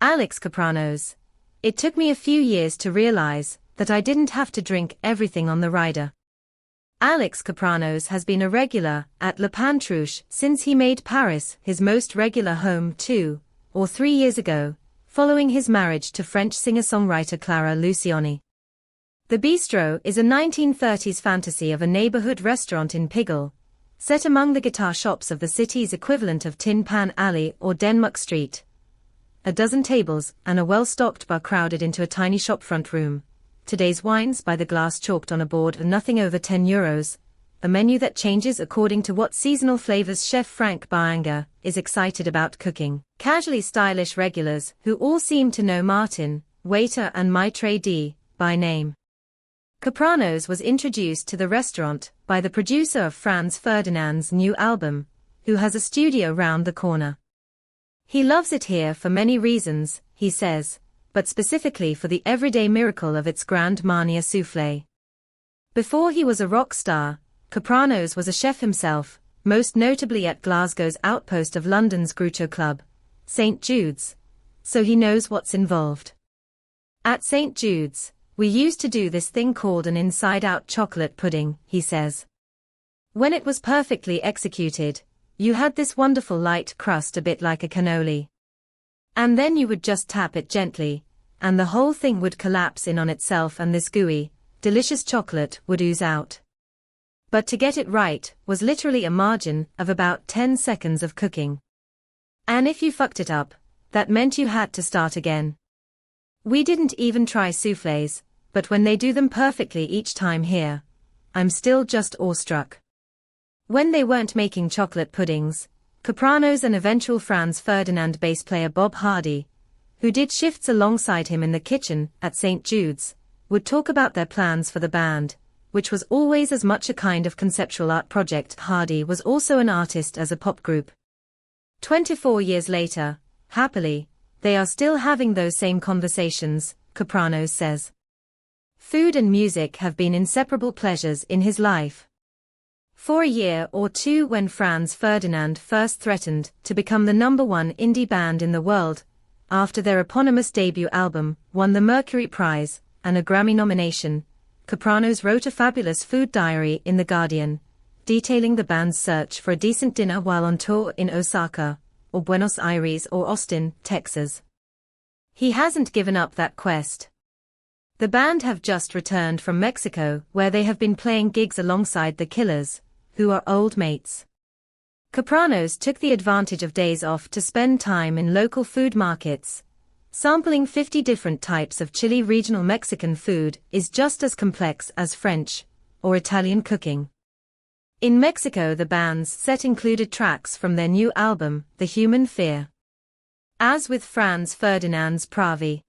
Alexkapranos. It took me a few years to realize that I didn't have to drink everything on the rider. Alexkapranos has been a regular at Le Pantrouche since he made Paris his most regular home 2 or 3 years ago, following his marriage to French singer-songwriter Clara Luciani. The Bistro is a 1930s fantasy of a neighborhood restaurant in Pigalle, set among the guitar shops of the city's equivalent of Tin Pan Alley or Denmark Street. A dozen tables and a well-stocked bar crowded into a tiny shopfront room. Today's wines by the glass chalked on a board are nothing over €10. A menu that changes according to what seasonal flavors Chef Frank Baanga is excited about cooking. Casually stylish regulars who all seem to know Martin, waiter and Maitre d' by name. Kapranos was introduced to the restaurant by the producer of Franz Ferdinand's new album, who has a studio round the corner. He loves it here for many reasons, he says, but specifically for the everyday miracle of its Grand Marnier soufflé. Before he was a rock star, Kapranos was a chef himself, most notably at Glasgow's outpost of London's Groucho Club, St. Jude's, so he knows what's involved. At St. Jude's, we used to do this thing called an inside-out chocolate pudding, he says. When it was perfectly executed, you had this wonderful light crust a bit like a cannoli. And then you would just tap it gently, and the whole thing would collapse in on itself and this gooey, delicious chocolate would ooze out. But to get it right was literally a margin of about 10 seconds of cooking. And if you fucked it up, that meant you had to start again. We didn't even try soufflés, but when they do them perfectly each time here, I'm still just awestruck. When they weren't making chocolate puddings, Kapranos and eventual Franz Ferdinand bass player Bob Hardy, who did shifts alongside him in the kitchen at St. Jude's, would talk about their plans for the band, which was always as much a kind of conceptual art project. Hardy was also an artist as a pop group. 24 years later, happily, they are still having those same conversations, Kapranos says. Food and music have been inseparable pleasures in his life. For a year or two when Franz Ferdinand first threatened to become the #1 indie band in the world, after their eponymous debut album won the Mercury Prize and a Grammy nomination, Kapranos wrote a fabulous food diary in The Guardian, detailing the band's search for a decent dinner while on tour in Osaka, or Buenos Aires or Austin, Texas. He hasn't given up that quest. The band have just returned from Mexico where they have been playing gigs alongside the Killers, who are old mates. Kapranos took the advantage of days off to spend time in local food markets. Sampling 50 different types of chili. Regional Mexican food is just as complex as French or Italian cooking. In Mexico, the band's set included tracks from their new album, The Human Fear. As with Franz Ferdinand's Pravi,